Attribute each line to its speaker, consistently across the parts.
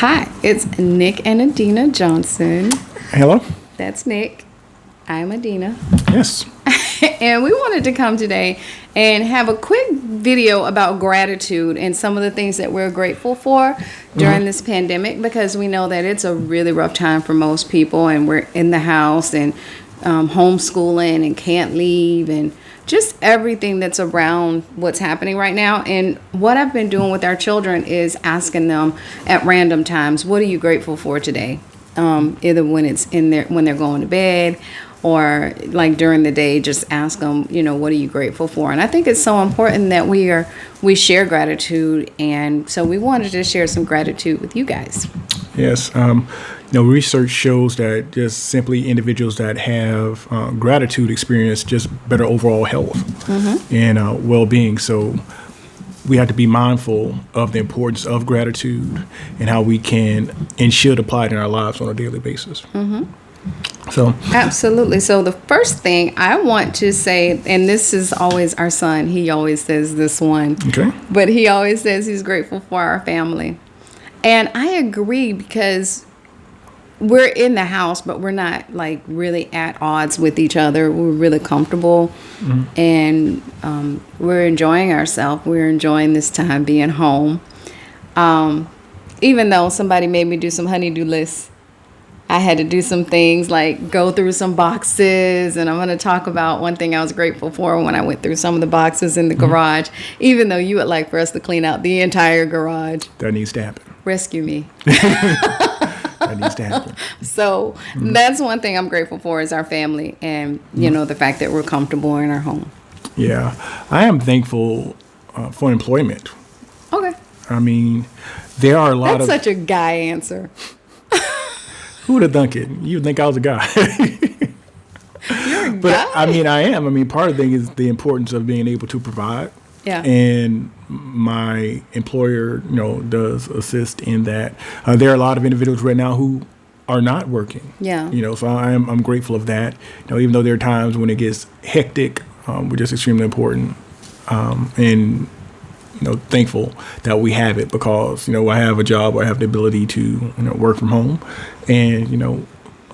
Speaker 1: Hi, it's Nik and Adinah Johnson.
Speaker 2: Hello?
Speaker 1: That's Nik. I'm Adinah.
Speaker 2: Yes.
Speaker 1: And we wanted to come today and have a quick video about gratitude and some of the things that we're grateful for during this pandemic, because we know that it's a really rough time for most people, and we're in the house and homeschooling and can't leave and just everything that's around what's happening right now. And what I've been doing with our children is asking them at random times, what are you grateful for today? Either when it's when they're going to bed, or like during the day, just ask them, what are you grateful for? And I think it's so important that we share gratitude. And so we wanted to share some gratitude with you guys.
Speaker 2: Yes. Research shows that just simply individuals that have gratitude experience just better overall health and well-being. So we have to be mindful of the importance of gratitude and how we can and should apply it in our lives on a daily basis. So
Speaker 1: Absolutely. So the first thing I want to say, and this is always our son, he always says this one, but he always says he's grateful for our family. And I agree, because we're in the house, but we're not like really at odds with each other. We're really comfortable and we're enjoying ourselves. We're enjoying this time being home. Even though somebody made me do some honey-do lists, I had to do some things like go through some boxes, and I'm going to talk about one thing I was grateful for when I went through some of the boxes in the garage, even though you would like for us to clean out the entire garage.
Speaker 2: That needs to happen.
Speaker 1: Rescue me.
Speaker 2: That needs to happen.
Speaker 1: So that's one thing I'm grateful for, is our family and, the fact that we're comfortable in our home.
Speaker 2: Yeah. I am thankful for employment.
Speaker 1: Okay.
Speaker 2: I mean, there are a lot
Speaker 1: That's
Speaker 2: of...
Speaker 1: such a guy answer.
Speaker 2: Who would have thunk it? You would think I was a guy.
Speaker 1: You're a
Speaker 2: But
Speaker 1: guy.
Speaker 2: I mean, I am. I mean, part of the thing is the importance of being able to provide.
Speaker 1: Yeah.
Speaker 2: And my employer, does assist in that. There are a lot of individuals right now who are not working.
Speaker 1: Yeah.
Speaker 2: So I'm grateful of that. Even though there are times when it gets hectic, we're just extremely important. And thankful that we have it, because, I have a job where I have the ability to, work from home. And,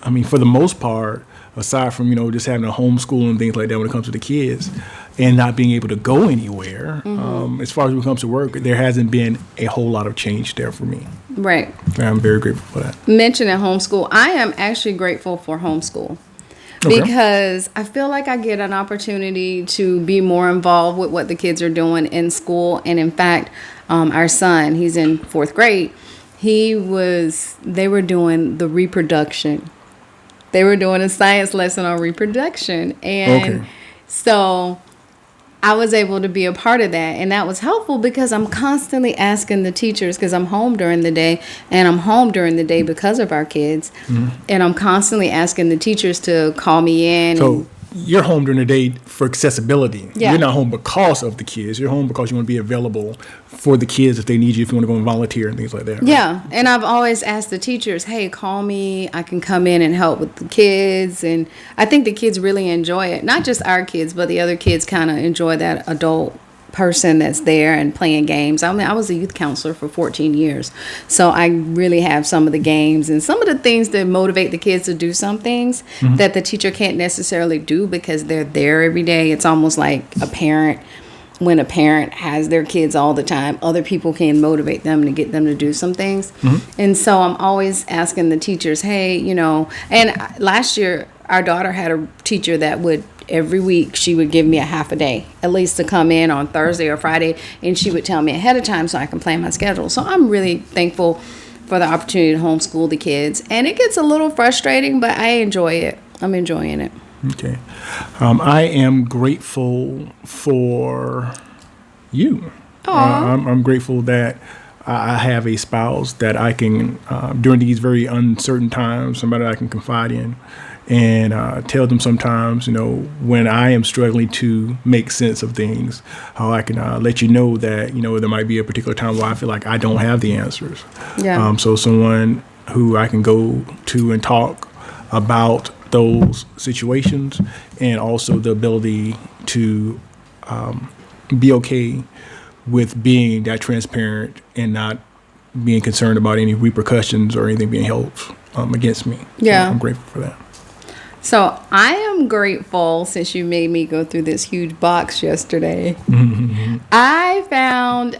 Speaker 2: I mean, for the most part, aside from, just having a homeschool and things like that when it comes to the kids and not being able to go anywhere, as far as when it comes to work, there hasn't been a whole lot of change there for me.
Speaker 1: Right.
Speaker 2: And I'm very grateful for that.
Speaker 1: Mentioning homeschool, I am actually grateful for homeschool. Because I feel like I get an opportunity to be more involved with what the kids are doing in school. And in fact, our son, he's in 4th grade. They were doing the reproduction. They were doing a science lesson on reproduction. And so I was able to be a part of that. And that was helpful, because I'm constantly asking the teachers, because I'm home during the day, and I'm home during the day because of our kids. And I'm constantly asking the teachers to call me in.
Speaker 2: So you're home during the day for accessibility.
Speaker 1: Yeah.
Speaker 2: You're not home because of the kids. You're home because you want to be available for the kids if they need you, if you want to go and volunteer and things like that. Right?
Speaker 1: Yeah. And I've always asked the teachers, hey, call me. I can come in and help with the kids. And I think the kids really enjoy it. Not just our kids, but the other kids kind of enjoy that adult person that's there and playing games. I mean, I was a youth counselor for 14 years. So I really have some of the games and some of the things that motivate the kids to do some things that the teacher can't necessarily do because they're there every day. It's almost like a parent. When a parent has their kids all the time, other people can motivate them to get them to do some things. And so I'm always asking the teachers, hey, and last year our daughter had a teacher that would, every week she would give me a half a day, at least, to come in on Thursday or Friday, and she would tell me ahead of time so I can plan my schedule. So I'm really thankful for the opportunity to homeschool the kids. And it gets a little frustrating, but I enjoy it. I'm enjoying it.
Speaker 2: Okay. I am grateful for you. I'm grateful that I have a spouse that I can, during these very uncertain times, somebody I can confide in and tell them sometimes, when I am struggling to make sense of things, how I can let you know that, there might be a particular time where I feel like I don't have the answers.
Speaker 1: Yeah.
Speaker 2: So someone who I can go to and talk about those situations, and also the ability to be okay with being that transparent and not being concerned about any repercussions or anything being held against me.
Speaker 1: Yeah.
Speaker 2: So I'm grateful for that.
Speaker 1: So I am grateful, since you made me go through this huge box yesterday. I found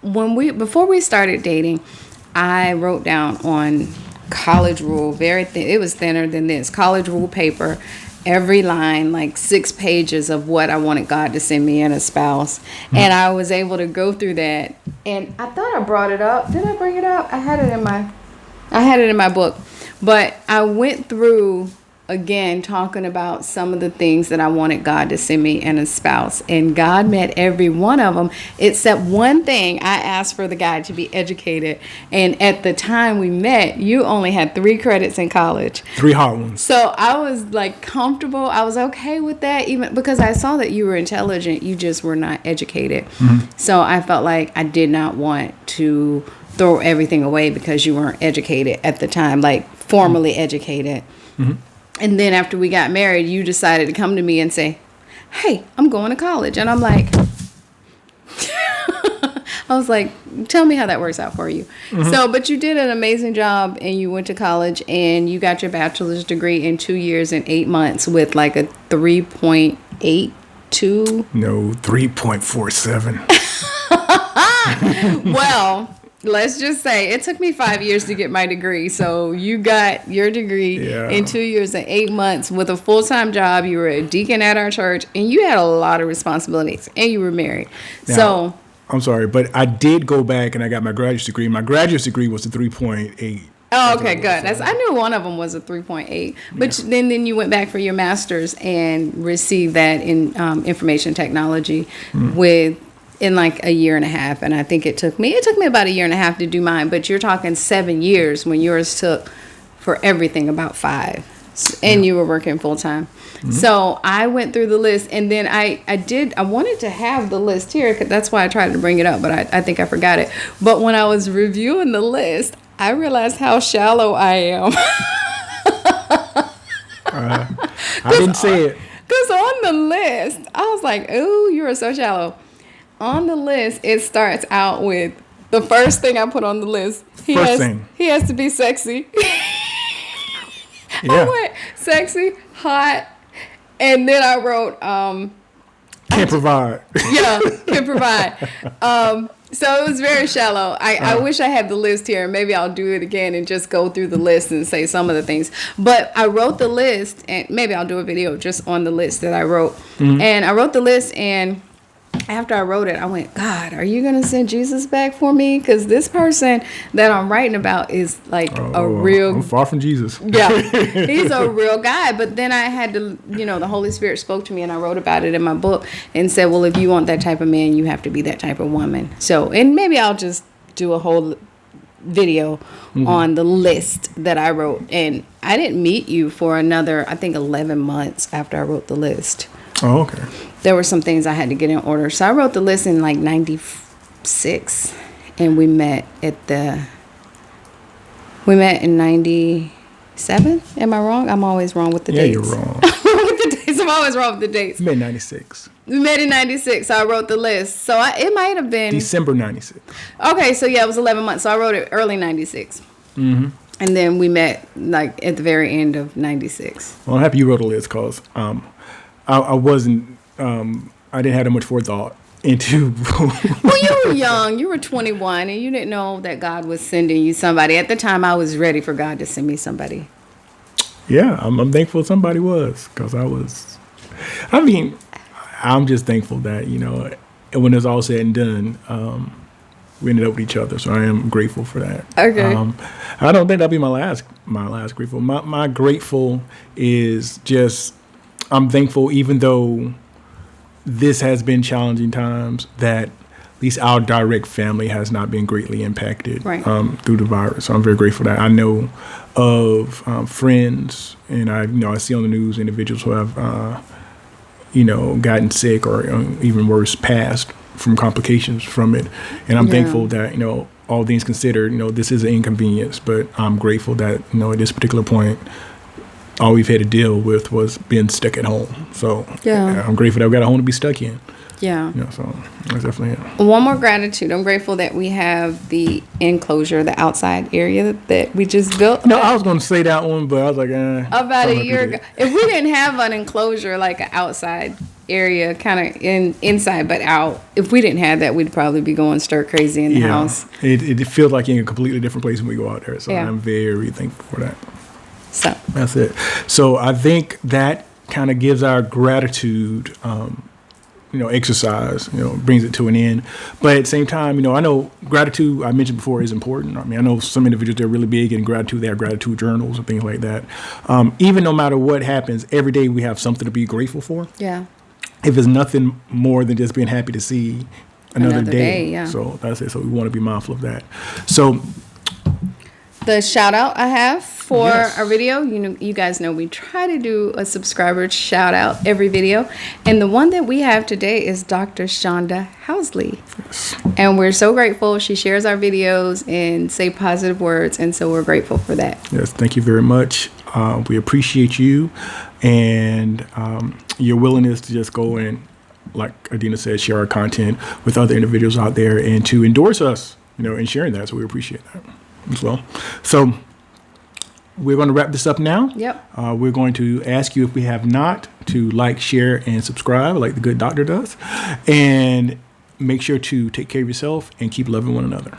Speaker 1: before we started dating, I wrote down on college rule, very thin. It was thinner than this college rule paper. Every line, like 6 pages of what I wanted God to send me in a spouse. And I was able to go through that. And I thought I brought it up. Did I bring it up? I had it in my book. But I went through again talking about some of the things that I wanted God to send me in a spouse. And God met every one of them, except one thing. I asked for the guy to be educated. And at the time we met, you only had 3 credits in college.
Speaker 2: 3 hard ones.
Speaker 1: So I was like comfortable. I was okay with that, even because I saw that you were intelligent. You just were not educated. So I felt like I did not want to throw everything away because you weren't educated at the time, like formally educated. And then after we got married, you decided to come to me and say, hey, I'm going to college. And I'm like, I was like, tell me how that works out for you. So, but you did an amazing job, and you went to college and you got your bachelor's degree in 2 years and 8 months with like a 3.82.
Speaker 2: No, 3.47.
Speaker 1: Well, let's just say it took me 5 years to get my degree. So you got your degree in 2 years and 8 months with a full-time job. You were a deacon at our church, and you had a lot of responsibilities, and you were married. Now, so
Speaker 2: I'm sorry, but I did go back and I got my graduate degree. My graduate degree was a 3.8.
Speaker 1: Oh, okay, good. I knew one of them was a 3.8. But then you went back for your master's and received that in information technology in like a year and a half. And I think it took me about a year and a half to do mine. But you're talking 7 years when yours took for everything about 5. And you were working full time. So I went through the list, and then I wanted to have the list here. That's why I tried to bring it up, but I think I forgot it. But when I was reviewing the list, I realized how shallow I am.
Speaker 2: I didn't say it.
Speaker 1: Because on the list, I was like, ooh, you are so shallow. On the list, it starts out with the first thing I put on the list. He has to be sexy. I went sexy, hot, and then I wrote
Speaker 2: can provide.
Speaker 1: Yeah, can provide. So it was very shallow. I wish I had the list here. Maybe I'll do it again and just go through the list and say some of the things. But I wrote the list, and maybe I'll do a video just on the list that I wrote. And I wrote the list, and after I wrote it, I went, God, are you going to send Jesus back for me? Because this person that I'm writing about is like a real...
Speaker 2: I'm far from Jesus.
Speaker 1: Yeah, he's a real guy. But then I had to, the Holy Spirit spoke to me, and I wrote about it in my book and said, well, if you want that type of man, you have to be that type of woman. So, and maybe I'll just do a whole video on the list that I wrote. And I didn't meet you for another, I think, 11 months after I wrote the list.
Speaker 2: Oh, okay.
Speaker 1: There were some things I had to get in order. So I wrote the list in like 96, and we met in 97. Am I wrong? I'm always wrong with the dates.
Speaker 2: Yeah, you're wrong.
Speaker 1: With the dates. I'm always wrong with the dates.
Speaker 2: We met in 96.
Speaker 1: We met in 96. So I wrote the list. So it might have been
Speaker 2: December 96.
Speaker 1: Okay, so yeah, it was 11 months. So I wrote it early 96. And then we met like at the very end of 96.
Speaker 2: Well, I'm happy you wrote a list, because I wasn't, I didn't have that much forethought into.
Speaker 1: Well, you were young. You were 21, and you didn't know that God was sending you somebody. At the time, I was ready for God to send me somebody.
Speaker 2: Yeah, I'm thankful somebody was, because I'm just thankful that, when it's all said and done, we ended up with each other. So I am grateful for that.
Speaker 1: Okay.
Speaker 2: I don't think that'll be my last grateful. My grateful is just, I'm thankful, even though this has been challenging times, that at least our direct family has not been greatly impacted through the virus. So I'm very grateful that I know of friends, and I see on the news individuals who have gotten sick or even worse, passed from complications from it. And I'm thankful that all things considered, this is an inconvenience, but I'm grateful that at this particular point, all we've had to deal with was being stuck at home. So I'm grateful that we got a home to be stuck in.
Speaker 1: Yeah.
Speaker 2: So that's definitely it.
Speaker 1: One more gratitude. I'm grateful that we have the enclosure, the outside area that we just built.
Speaker 2: No, I was going to say that one, but I was like,
Speaker 1: about a year ago. If we didn't have an enclosure, like an outside area, kind of inside but out, if we didn't have that, we'd probably be going stir crazy in the house.
Speaker 2: It feels like you're in a completely different place when we go out there. So I'm very thankful for that.
Speaker 1: So
Speaker 2: that's it. So I think that kind of gives our gratitude, exercise, brings it to an end. But at the same time, I know gratitude, I mentioned before, is important. I mean, I know some individuals, they're really big in gratitude. They have gratitude journals and things like that. Even no matter what happens, every day we have something to be grateful for.
Speaker 1: Yeah.
Speaker 2: If it's nothing more than just being happy to see another day.
Speaker 1: Yeah.
Speaker 2: So that's it. So we want to be mindful of that. So
Speaker 1: the shout out I have for our video, you guys know we try to do a subscriber shout out every video, and the one that we have today is Dr. Shonda Housley. Yes. And we're so grateful. She shares our videos and say positive words, and so we're grateful for that.
Speaker 2: Yes, thank you very much. We appreciate you and your willingness to just go and, like Adinah said, share our content with other individuals out there and to endorse us, in sharing that. So we appreciate that as well. So we're going to wrap this up now.
Speaker 1: Yep.
Speaker 2: We're going to ask you, if we have not, to like, share, and subscribe like the good doctor does. And make sure to take care of yourself and keep loving one another.